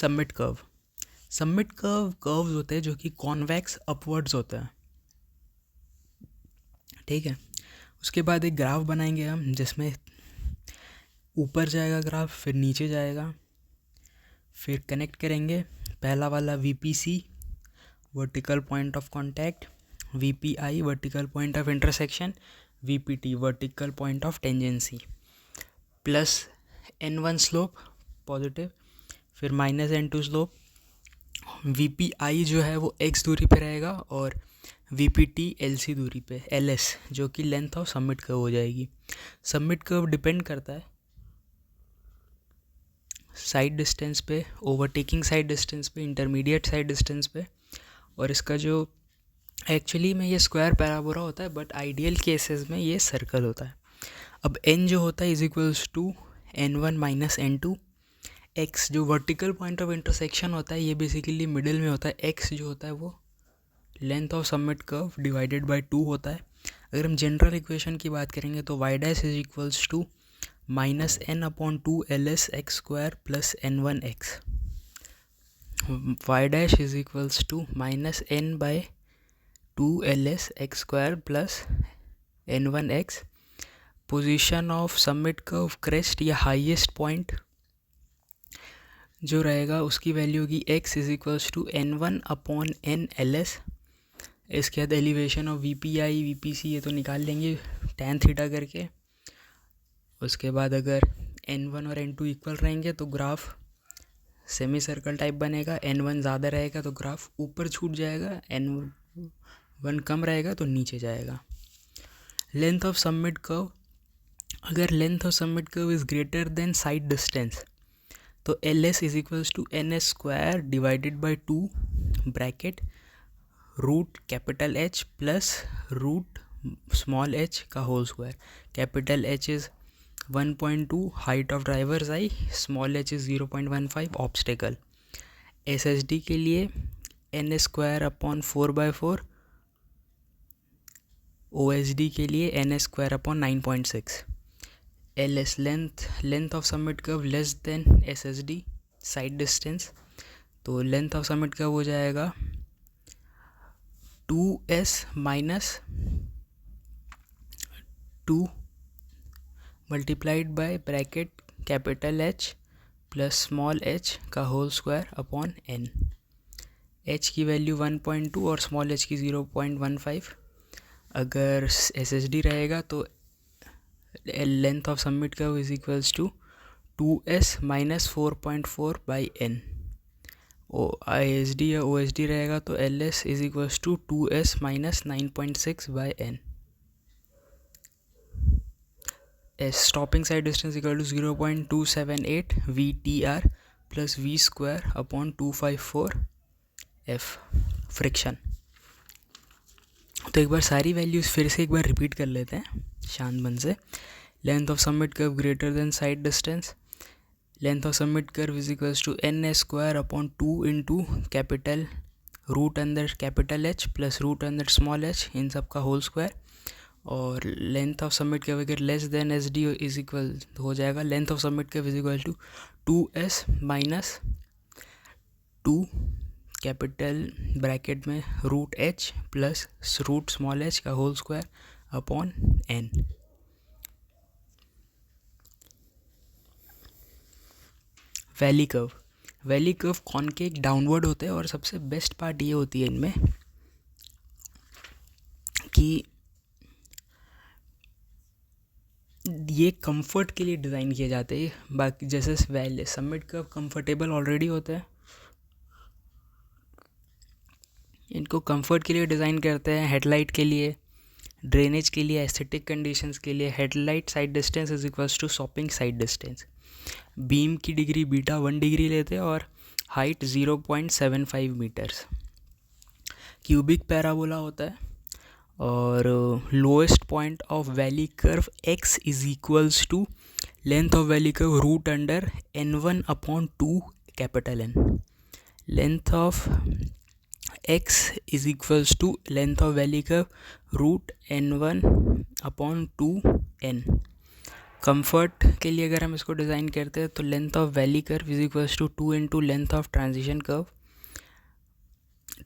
Submit curve. Submit curves होते हैं जो कि कॉन्वेक्स अपवर्ड्स होते हैं, ठीक है। उसके बाद एक ग्राफ बनाएंगे हम जिसमें ऊपर जाएगा ग्राफ, फिर नीचे जाएगा, फिर कनेक्ट करेंगे। पहला वाला VPC vertical point of contact, VPI vertical point of intersection, VPT vertical point of tangency, plus N1 slope positive, फिर माइनस N2 स्लोप। VPI जो है वो x दूरी पे रहेगा और VPT LC दूरी पे, LS जो कि लेंथ ऑफ सबमिट कर्व हो जाएगी। सबमिट कर्व डिपेंड करता है साइड डिस्टेंस पे, ओवरटेकिंग साइड डिस्टेंस पे, इंटरमीडिएट साइड डिस्टेंस पे, और इसका जो एक्चुअली में ये स्क्वायर पैराबोला होता है, बट आइडियल केसेस में ये सर्कल होता है। अब n जो होता है is equals to N1 minus N2। x जो वर्टिकल पॉइंट ऑफ इंटरसेक्शन होता है ये बेसिकली मिडिल में होता है। x जो होता है वो length of summit curve divided by 2 होता है। अगर हम जनरल इक्वेशन की बात करेंगे तो y dash is equals to minus n upon 2 LS x square plus N1x। y dash is equals to minus n by 2 LS x square plus N1x। Position of summit curve crest या highest point जो रहेगा उसकी value होगी x is equals to N1 upon n LS। इसके बाद elevation of VPI VPC ये तो निकाल लेंगे tan थीटा करके। उसके बाद अगर N1 और N2 इक्वल रहेंगे तो ग्राफ सेमी सर्कल टाइप बनेगा। N1 ज़्यादा रहेगा तो ग्राफ ऊपर छूट जाएगा, N1 कम रहेगा तो नीचे जाएगा। लेंथ ऑफ सबमिट कर्व, अगर length of summit curve is greater than sight distance तो LS is equals to NS square divided by 2 bracket root capital H plus root small h का whole square. Capital H is 1.2 height of driver's eye, small h is 0.15 obstacle. SSD के लिए NS square upon 4/4, OSD के लिए NS square upon 9.6। LS length of summit curve less than SSD sight distance, तो length of summit curve हो जाएगा 2S minus 2 multiplied by bracket capital H plus small h का whole square upon n। h की value 1.2 और small h की 0.15। अगर SSD रहेगा तो length of summit curve is equals to 2S minus 4.4 by n। ISD या OSD रहेगा तो LS is equals to 2S minus 9.6 by n। Stopping sight distance equal to 0.278 VTR plus V square upon 254 F friction. तो एक बार सारी values फिर से एक बार repeat कर लेते हैं शांत मन से। Length of summit curve greater than sight distance, length of summit curve is equals to NS square upon 2 into capital root अंदर कैपिटल H प्लस रूट अंदर स्मॉल h, इन सब का होल स्क्वायर। और लेंथ ऑफ सबमिट कर्व अगर less than SD is equal हो जाएगा, length of summit curve is equal to 2S minus 2 capital bracket में root H plus root small h का whole square upon n। Valley curve, valley curve concave downward होते हैं और सबसे best part ये होती है इनमें कि ये कंफर्ट के लिए डिज़ाइन किए जाते हैं। बाकी जैसे valley submit curve comfortable already होते हैं, इनको कंफर्ट के लिए डिज़ाइन करते हैं। हेडलाइट के लिए, ड्रेनेज के लिए, एस्थेटिक कंडीशंस के लिए। Headlight sight distance is equals to stopping sight distance. Beam की डिग्री बीटा 1 डिग्री लेते हैं और हाइट 0.75 मीटर्स। क्यूबिक पैराबोला होता है और lowest point of valley curve x is equals to length of valley curve root under N1 upon 2 capital N। Length of x is equals to length of valley curve root N1 upon 2 n। Comfort के लिए अगर हम इसको design करते हैं तो length of valley curve is equals to 2 into length of transition curve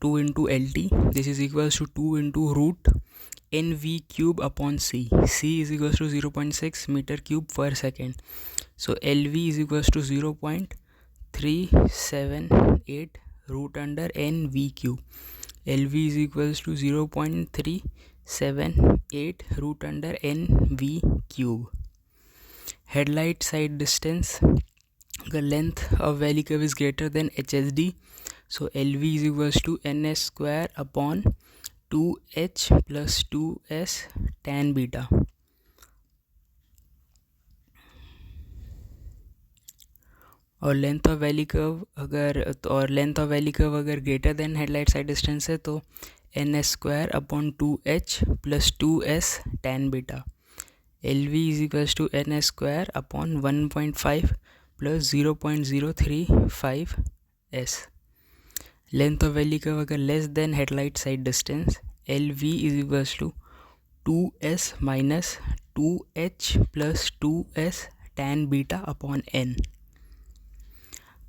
2 into LT. This is equals to 2 into root NV cube upon C. C is equals to 0.6 meter cube per second. So LV is equals to 0.378 root under NV cube. LV is equals to 0.378 root under NV cube. Headlight side distance. The length of valley curve is greater than HSD. So LV is equals to NS square upon 2H plus 2S tan beta. और length of valley curve अगर greater than headlight sight distance है तो NS square upon 2H plus 2S tan beta. LV is equals to NS square upon 1.5 plus 0.035 S. Length of valley curve अगर less than headlight sight distance LV is equals to 2S minus 2H plus 2S tan beta upon N.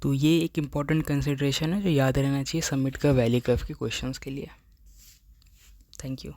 तो ये एक important consideration है जो याद रहना चाहिए summit का वैली कर्व के क्वेश्चंस के लिए. Thank you.